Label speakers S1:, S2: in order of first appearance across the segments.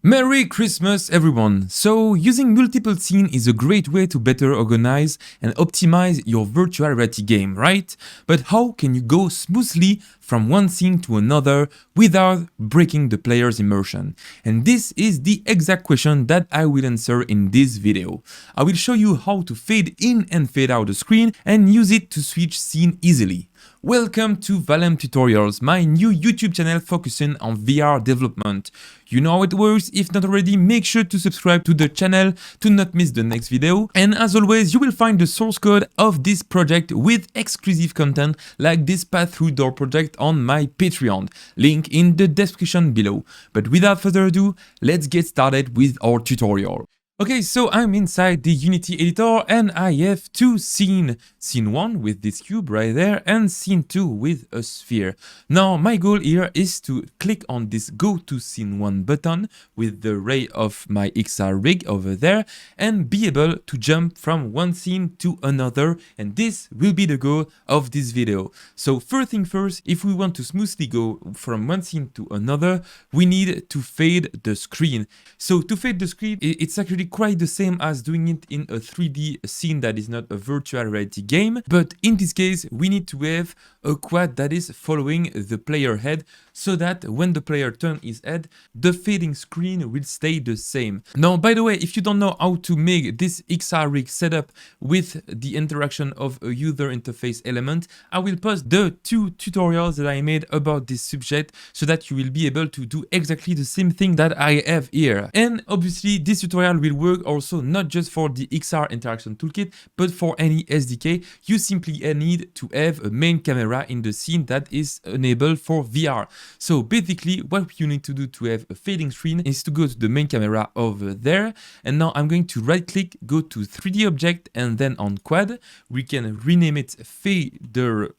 S1: Merry Christmas everyone! So using multiple scenes is a great way to better organize and optimize your virtual reality game, right? But how can you go smoothly from one scene to another without breaking the player's immersion? And this is the exact question that I will answer in this video. I will show you how to fade in and fade out the screen and use it to switch scene easily. Welcome to Valem Tutorials, my new YouTube channel focusing on VR development. You know how it works. If not already, make sure to subscribe to the channel to not miss the next video. And as always, you will find the source code of this project with exclusive content like this path through door project on my Patreon, link in the description below. But without further ado, let's get started with our tutorial. Okay, so I'm inside the Unity editor and I have two scenes. Scene 1 with this cube right there and scene 2 with a sphere. Now my goal here is to click on this go to scene 1 button with the ray of my XR rig over there and be able to jump from one scene to another, and this will be the goal of this video. So first thing first, if we want to smoothly go from one scene to another, we need to fade the screen. So to fade the screen, it's actually quite the same as doing it in a 3D scene that is not a virtual reality game, but in this case we need to have a quad that is following the player head so that when the player turns his head, the fading screen will stay the same. Now, by the way, if you don't know how to make this XR rig setup with the interaction of a user interface element, I will post the two tutorials that I made about this subject so that you will be able to do exactly the same thing that I have here. And obviously this tutorial will work also not just for the XR interaction toolkit, but for any SDK. You simply need to have a main camera in the scene that is enabled for VR. So basically what you need to do to have a fading screen is to go to the main camera over there, and now I'm going to right click, go to 3D object, and then on quad we can rename it fader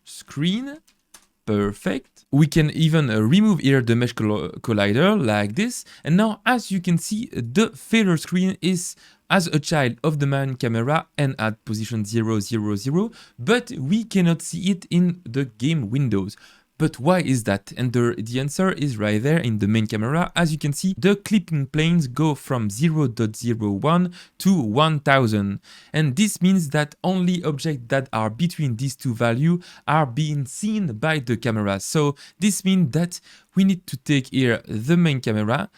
S1: screen. Perfect. We can even remove here the mesh collider like this, and now as you can see the fader screen is as a child of the main camera and at position 0, 0, 0, but we cannot see it in the game windows. But why is that? And the answer is right there in the main camera. As you can see, the clipping planes go from 0.01 to 1000. And this means that only objects that are between these two values are being seen by the camera. So this means that we need to take here the main camera,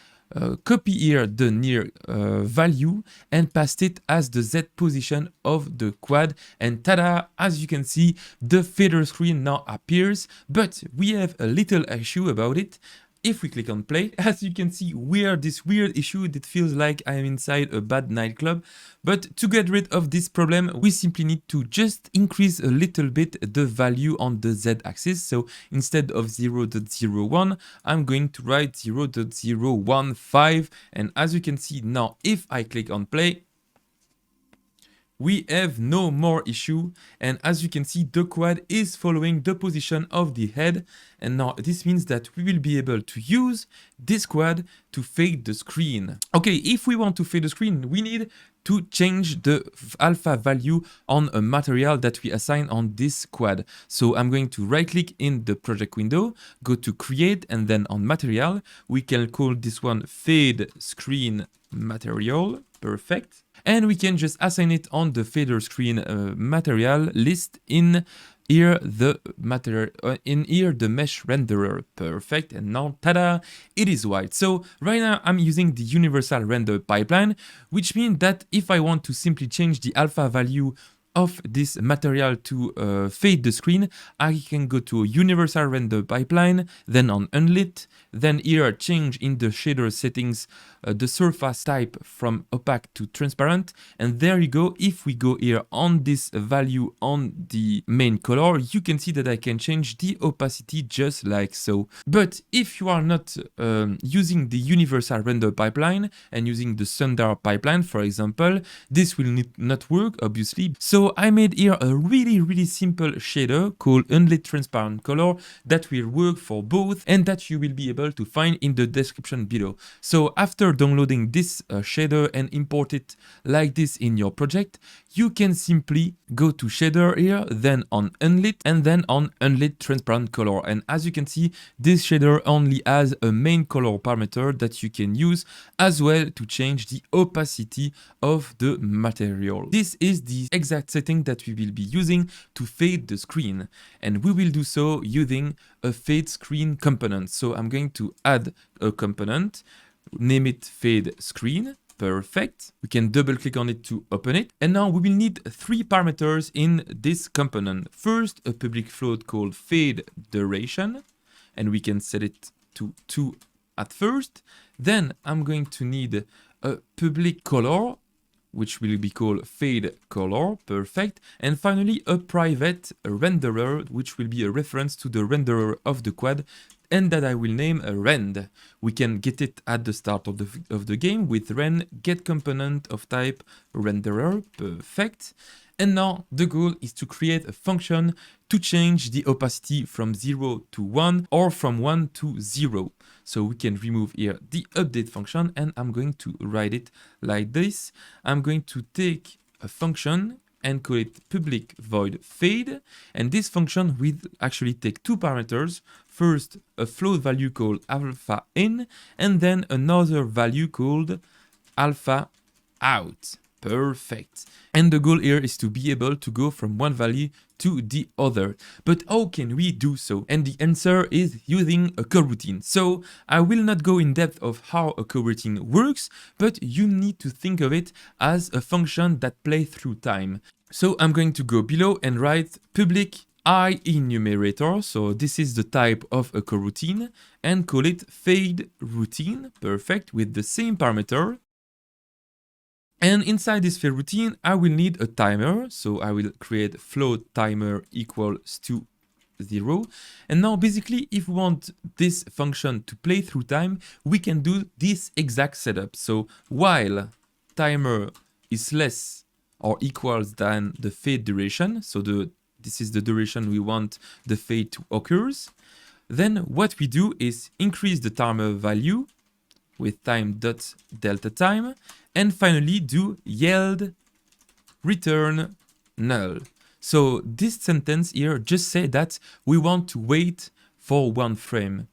S1: copy here the near value and paste it as the Z position of the quad, and tada, as you can see the fader screen now appears. But we have a little issue about it. If we click on play, as you can see, we have this weird issue that feels like I am inside a bad nightclub. But to get rid of this problem, we simply need to just increase a little bit the value on the Z axis. So instead of 0.01, I'm going to write 0.015. And as you can see now, if I click on play, we have no more issue, and as you can see the quad is following the position of the head, and now this means that we will be able to use this quad to fade the screen. Okay, if we want to fade the screen, we need to change the alpha value on a material that we assign on this quad. So I'm going to right click in the project window, go to create, and then on material we can call this one fade screen material. Perfect. And we can just assign it on the fader screen material list in here the material in here the mesh renderer. Perfect. And now tada, it is white. So right now I'm using the universal render pipeline, which means that if I want to simply change the alpha value of this material to fade the screen, I can go to universal render pipeline, then on unlit, then here change in the shader settings the surface type from opaque to transparent, and there you go. If we go here on this value on the main color, you can see that I can change the opacity just like so. But if you are not using the universal render pipeline and using the standard pipeline, for example, this will not work obviously. So So I made here a really simple shader called unlit transparent color that will work for both and that you will be able to find in the description below. So after downloading this shader and import it like this in your project, you can simply go to shader here, then on unlit, and then on unlit transparent color. And as you can see, this shader only has a main color parameter that you can use as well to change the opacity of the material. This is the exact setting that we will be using to fade the screen, and we will do so using a fade screen component. So I'm going to add a component, name it fade screen. Perfect. We can double click on it to open it. And now we will need 3 parameters in this component. First, a public float called fade duration, and we can set it to 2 at first. Then I'm going to need a public color, which will be called fade color. Perfect. And finally, a private renderer, which will be a reference to the renderer of the quad, and that I will name a rend. We can get it at the start of the game with rend get component of type renderer. Perfect. And now the goal is to create a function to change the opacity from 0 to 1 or from 1 to 0. So we can remove here the update function, and I'm going to write it like this. I'm going to take a function and call it public void fade, and this function will actually take 2 parameters. First, a float value called alpha in, and then another value called alpha out. Perfect. And the goal here is to be able to go from one value to the other. But how can we do so? And the answer is using a coroutine. So I will not go in depth of how a coroutine works, but you need to think of it as a function that plays through time. So I'm going to go below and write public I enumerator, so this is the type of a coroutine, and call it fade routine. Perfect, with the same parameter. And inside this fade routine, I will need a timer, so I will create float timer equals to 0. And now basically, if we want this function to play through time, we can do this exact setup. So while timer is less or equals than the fade duration, so this is the duration we want the fade to occurs, then what we do is increase the timer value with time.delta time, and finally do yield return null. So this sentence here just say that we want to wait for 1 frame.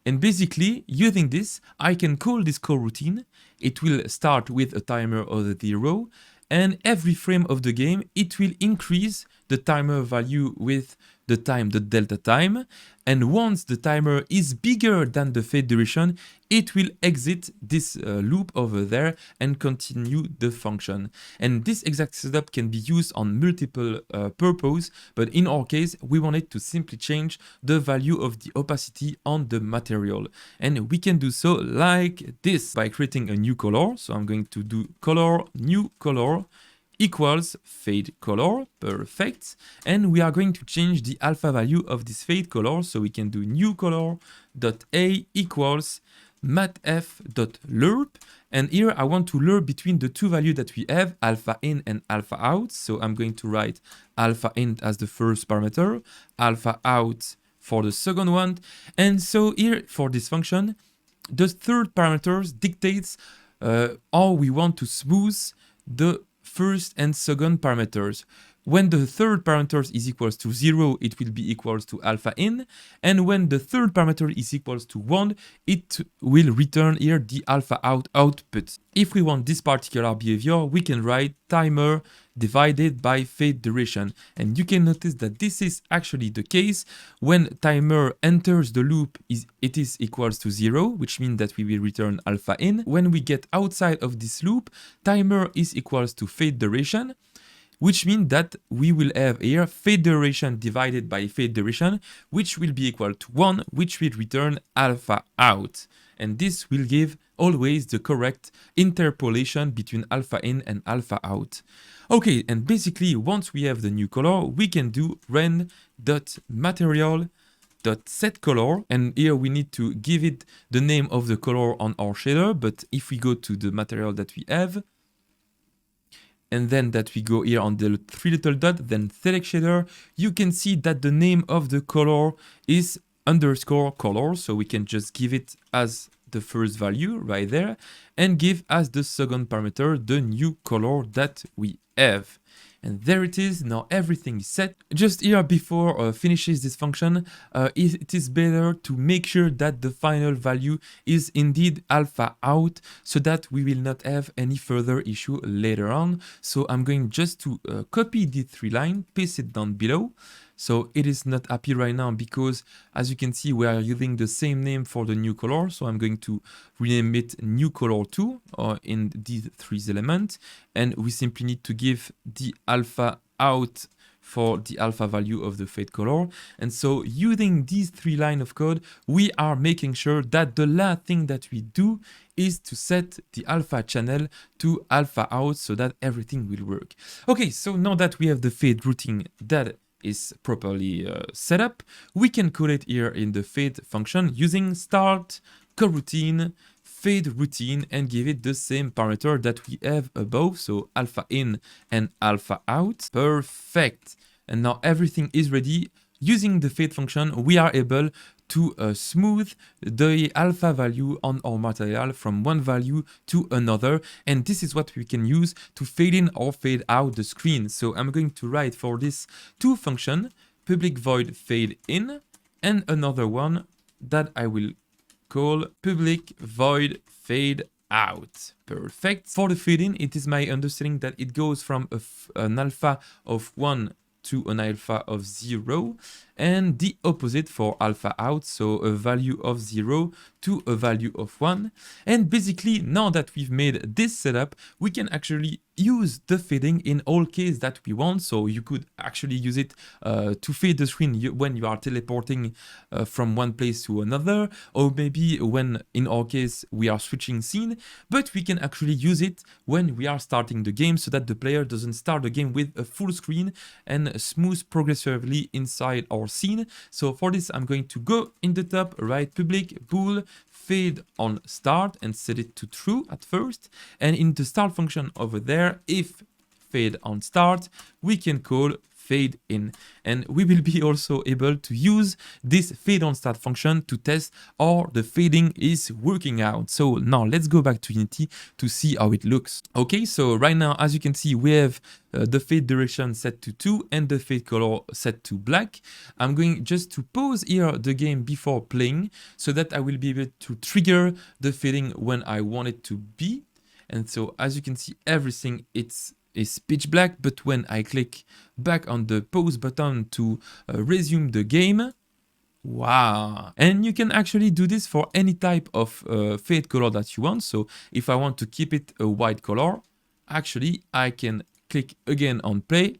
S1: And basically, using this, I can call this coroutine. It will start with a timer of 0, and every frame of the game, it will increase the timer value with the time.delta time. And once the timer is bigger than the fade duration, it will exit this loop over there and continue the function. And this exact setup can be used on multiple purposes, but in our case, we wanted to simply change the value of the opacity on the material. And we can do so like this by creating a new color. So I'm going to do color, new color, equals fade color. Perfect. And we are going to change the alpha value of this fade color. So we can do new color dot a equals matf.lerp. And here I want to lerp between the 2 values that we have, alpha in and alpha out. So I'm going to write alpha in as the first parameter, alpha out for the second one. And so here for this function, the third parameter dictates how we want to smooth the first and second parameters. When the third parameter is equals to 0, it will be equals to alpha in. And when the third parameter is equals to 1, it will return here the alpha out output. If we want this particular behavior, we can write timer divided by fade duration. And you can notice that this is actually the case. When timer enters the loop, it is equals to 0, which means that we will return alpha in. When we get outside of this loop, timer is equals to fade duration, which means that we will have here fade duration divided by fade duration, which will be equal to 1, which will return alpha out. And this will give always the correct interpolation between alpha in and alpha out. Okay, and basically once we have the new color, we can do rend.material.setColor, and here we need to give it the name of the color on our shader. But if we go to the material that we have, and then that we go here on the three little dot, then select shader, you can see that the name of the color is underscore color. So we can just give it as the first value right there and give as the second parameter the new color that we have. And there it is. Now everything is set. Just here before finishes this function, it is better to make sure that the final value is indeed alpha out so that we will not have any further issue later on. So I'm going just to copy the three line, paste it down below. So it is not happy right now because as you can see, we are using the same name for the new color. So I'm going to rename it new color 2 in these three elements. And we simply need to give the alpha out for the alpha value of the fade color. And so using these three lines of code, we are making sure that the last thing that we do is to set the alpha channel to alpha out so that everything will work. Okay, so now that we have the fade routing that is properly set up, we can call it here in the fade function using start coroutine fade routine and give it the same parameter that we have above, so alpha in and alpha out. Perfect. And now everything is ready. Using the fade function, we are able to smooth the alpha value on our material from one value to another. And this is what we can use to fade in or fade out the screen. So I'm going to write for this two functions, public void fade in, and another one that I will call public void fade out. Perfect. For the fade in, it is my understanding that it goes from an alpha of 1 to an alpha of 0, and the opposite for alpha out, so a value of 0 to a value of 1. And basically, now that we've made this setup, we can actually use the fading in all cases that we want. So you could actually use it to fade the screen when you are teleporting from one place to another, or maybe when, in our case, we are switching scene, but we can actually use it when we are starting the game so that the player doesn't start the game with a full screen and smooth progressively inside our scene. So for this, I'm going to go in the top, write public bool fade on start and set it to true at first. And in the start function over there, if fade on start, we can call fade in. And we will be also able to use this fade on start function to test or the fading is working out. So now let's go back to Unity to see how it looks. Okay, so right now, as you can see, we have the fade direction set to 2 and the fade color set to black. I'm going just to pause here the game before playing so that I will be able to trigger the fading when I want it to be. And so as you can see, everything is pitch black, but when I click back on the pause button to resume the game, wow. And you can actually do this for any type of fade color that you want. So if I want to keep it a white color, actually I can click again on play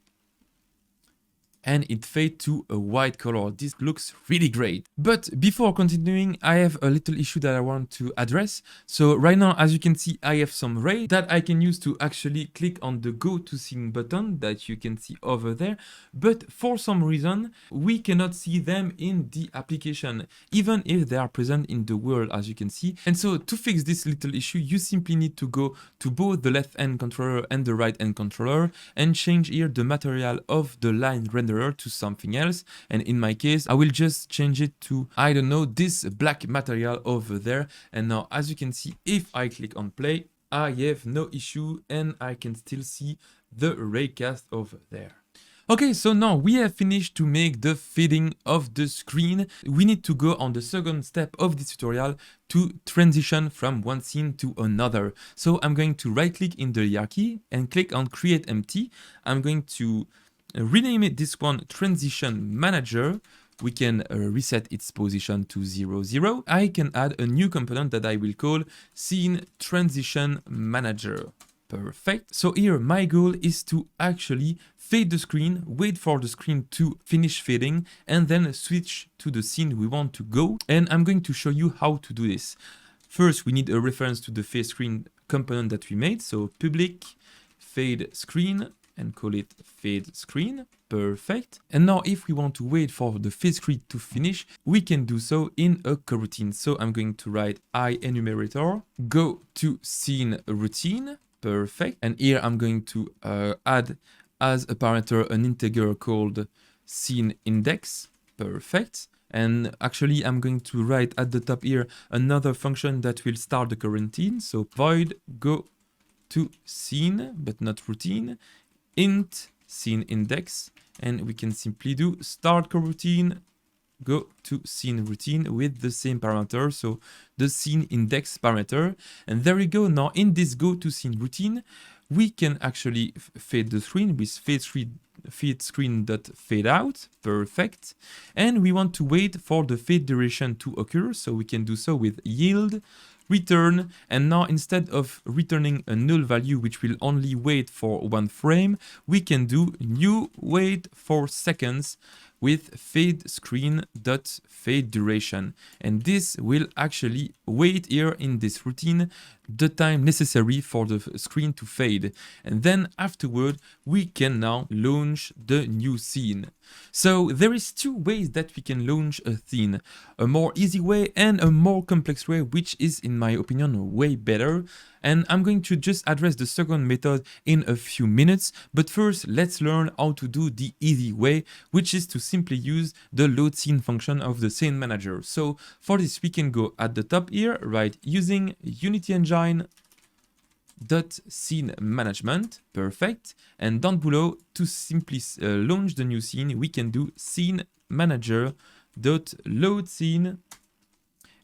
S1: and it fades to a white color. This looks really great. But before continuing, I have a little issue that I want to address. So right now, as you can see, I have some ray that I can use to actually click on the go to scene button that you can see over there. But for some reason, we cannot see them in the application, even if they are present in the world, as you can see. And so to fix this little issue, you simply need to go to both the left hand controller and the right hand controller and change here the material of the line renderer to something else. And in my case, I will just change it to, I don't know, this black material over there. And now, as you can see, if I click on play, I have no issue and I can still see the raycast over there. Okay, so now we have finished to make the fading of the screen. We need to go on the second step of this tutorial to transition from one scene to another. So I'm going to right click in the hierarchy and click on create empty. I'm going to rename it this one transition manager. We can reset its position to 0, 0. I can add a new component that I will call scene transition manager. Perfect. So here my goal is to actually fade the screen, wait for the screen to finish fading, and then switch to the scene we want to go. And I'm going to show you how to do this. First, we need a reference to the fade screen component that we made. So public fade screen and call it fade screen. Perfect. And now if we want to wait for the fade screen to finish, we can do so in a coroutine. So I'm going to write I enumerator, go to scene routine, Perfect. And here I'm going to add as a parameter an integer called scene index. Perfect. And actually I'm going to write at the top here another function that will start the coroutine. So void go to scene, but not routine, int scene index. And we can simply do start coroutine go to scene routine with the same parameter, so the scene index parameter. And there we go. Now in this go to scene routine, we can actually fade the screen with fade screen dot fade out. Perfect. And we want to wait for the fade duration to occur, so we can do so with yield return. And now instead of returning a null value which will only wait for 1 frame, we can do new wait for seconds with fade screen dot fade duration, and this will actually wait here in this routine the time necessary for the screen to fade, and then afterward we can now launch the new scene. So there is two ways that we can launch a scene, a more easy way and a more complex way, which is in my opinion way better. And I'm going to just address the second method in a few minutes, but first let's learn how to do the easy way, which is to simply use the load scene function of the scene manager. So for this we can go at the top here, right, using Unity Engine dot scene management. Perfect. And down below, to simply launch the new scene, we can do scene manager dot load scene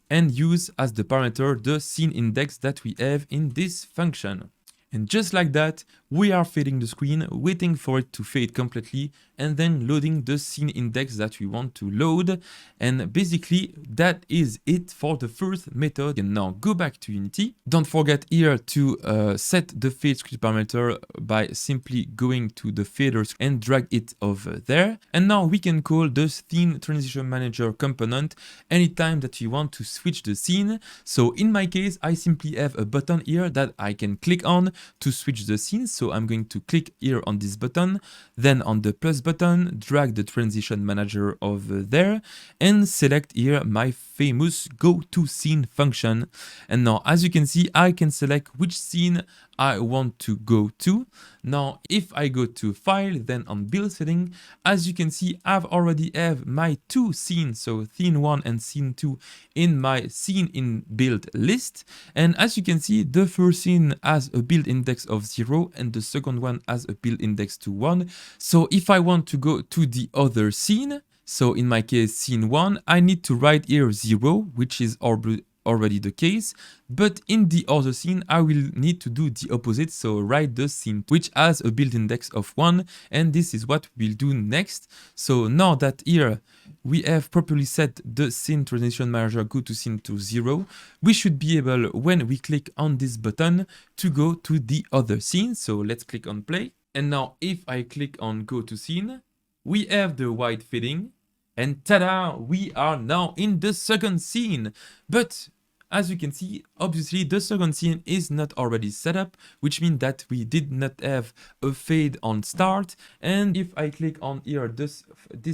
S1: and use as the parameter the scene index that we have in this function. And just like that, we are fading the screen, waiting for it to fade completely, and then loading the scene index that we want to load. And basically, that is it for the first method. And now go back to Unity. Don't forget here to set the fade screen parameter by simply going to the fader and drag it over there. And now we can call the scene transition manager component anytime that you want to switch the scene. So in my case, I simply have a button here that I can click on to switch the scene. So I'm going to click here on this button, then on the plus button, drag the transition manager over there and select here my famous go to scene function. And now as you can see, I can select which scene I want to go to. Now if I go to file, then on build setting, as you can see, I've already have my two scenes, so scene 1 and scene 2 in my scene in build list. And as you can see, the first scene has a build index of 0 and the second one has a build index to 1. So if I want to go to the other scene, so in my case scene 1, I need to write here 0, which is already the case, but in the other scene I will need to do the opposite, so write the scene which has a build index of 1, and this is what we'll do next. So now that here we have properly set the scene transition manager go to scene to 0, we should be able, when we click on this button, to go to the other scene. So let's click on play, and now if I click on go to scene, we have the white fading, and ta-da, we are now in the second scene. But as you can see, obviously the second scene is not already set up, which means that we did not have a fade on start. And if I click on here this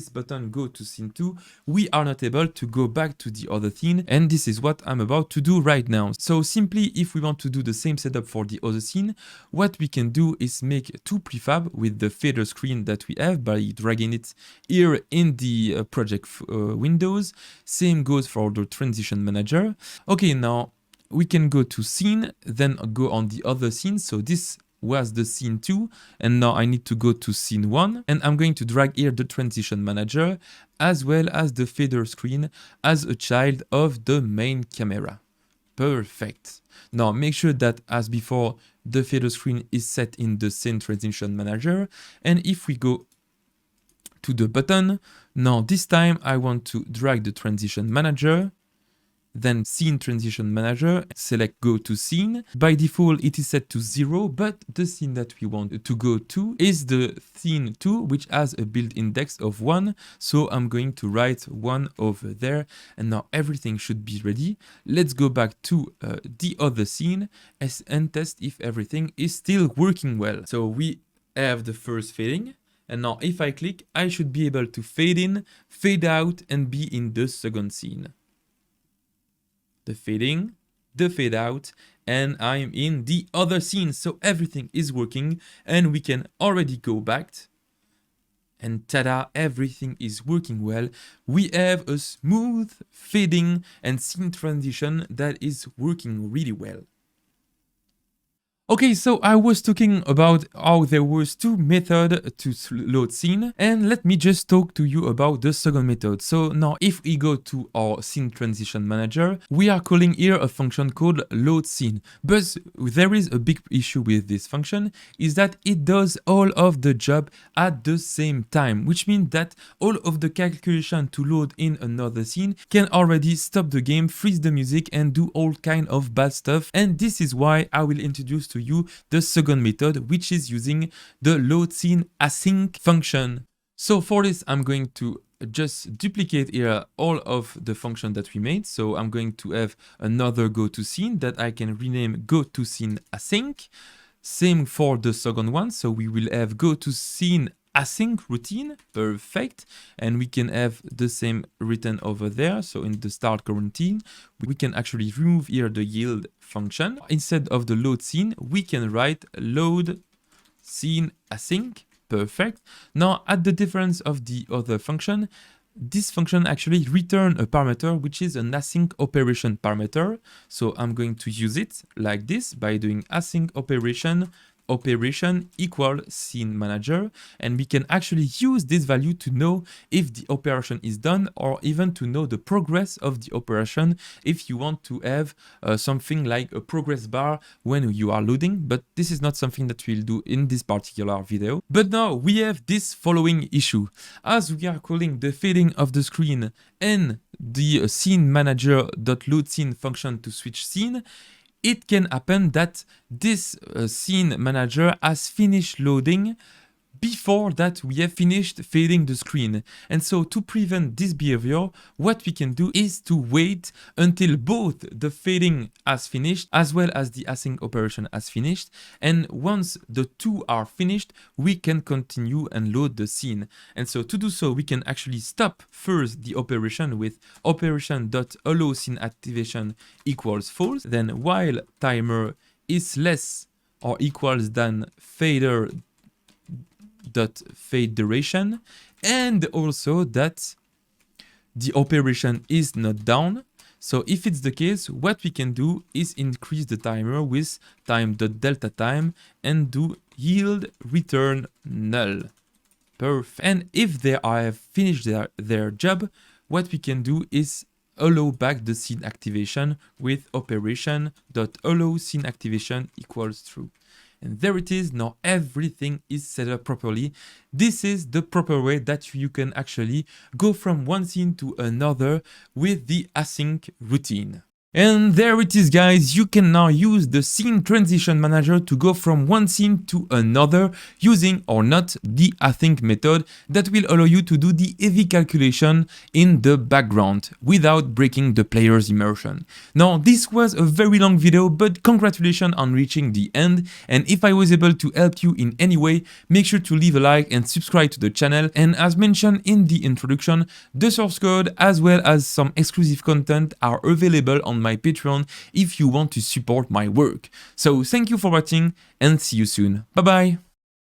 S1: button go to scene 2, we are not able to go back to the other scene, and this is what I'm about to do right now. So simply, if we want to do the same setup for the other scene, what we can do is make two prefab with the fader screen that we have by dragging it here in the project windows. Same goes for the transition manager. Okay, now we can go to scene, then go on the other scene. So this was the scene 2, and now I need to go to scene 1, and I'm going to drag here the transition manager as well as the fader screen as a child of the main camera. Perfect. Now make sure that as before the fader screen is set in the scene transition manager, and if we go to the button, now this time I want to drag the transition manager, then scene transition manager, select go to scene. By default it is set to 0, but the scene that we want to go to is the scene 2, which has a build index of 1, so I'm going to write 1 over there, and now everything should be ready. Let's go back to the other scene and test if everything is still working well. So we have the first fading, and now if I click, I should be able to fade in, fade out, and be in the second scene. The fading, the fade out, and I'm in the other scene. So everything is working, and we can already go back. And tada, everything is working well. We have a smooth fading and scene transition that is working really well. Okay, so I was talking about how there was two methods to load scene, and let me just talk to you about the second method. So now if we go to our scene transition manager, we are calling here a function called load scene. But there is a big issue with this function, is that it does all of the job at the same time, which means that all of the calculation to load in another scene can already stop the game, freeze the music, and do all kind of bad stuff. And this is why I will introduce to you the second method, which is using the load scene async function. So for this, I'm going to just duplicate here all of the function that we made. So I'm going to have another go to scene that I can rename go to scene async. Same for the second one. So we will have go to scene async routine. Perfect. And we can have the same written over there. So in the start routine, we can actually remove here the yield function. Instead of the load scene, we can write load scene async. Perfect. Now, at the difference of the other function, this function actually return a parameter, which is an async operation parameter. So I'm going to use it like this by doing async operation equal scene manager, and we can actually use this value to know if the operation is done, or even to know the progress of the operation if you want to have something like a progress bar when you are loading. But this is not something that we'll do in this particular video. But now we have this following issue. As we are calling the fading of the screen and the scene manager.load scene function to switch scene, it can happen that this scene manager has finished loading before that we have finished fading the screen. And so to prevent this behavior, what we can do is to wait until both the fading has finished as well as the async operation has finished. And once the two are finished, we can continue and load the scene. And so to do so, we can actually stop first the operation with operation.allow scene activation equals false. Then while timer is less or equals than fader dot fade duration, and also that the operation is not down. So if it's the case, what we can do is increase the timer with time.delta time and do yield return null. Perfect. And if they have finished their job, what we can do is allow back the scene activation with operation.allow scene activation equals true. And there it is. Now everything is set up properly. This is the proper way that you can actually go from one scene to another with the async routine. And there it is, guys. You can now use the scene transition manager to go from one scene to another using or not the async method that will allow you to do the heavy calculation in the background without breaking the player's immersion. Now, this was a very long video, but congratulations on reaching the end. And if I was able to help you in any way, make sure to leave a like and subscribe to the channel. And as mentioned in the introduction, the source code as well as some exclusive content are available on my Patreon if you want to support my work. So thank you for watching and see you soon. Bye bye.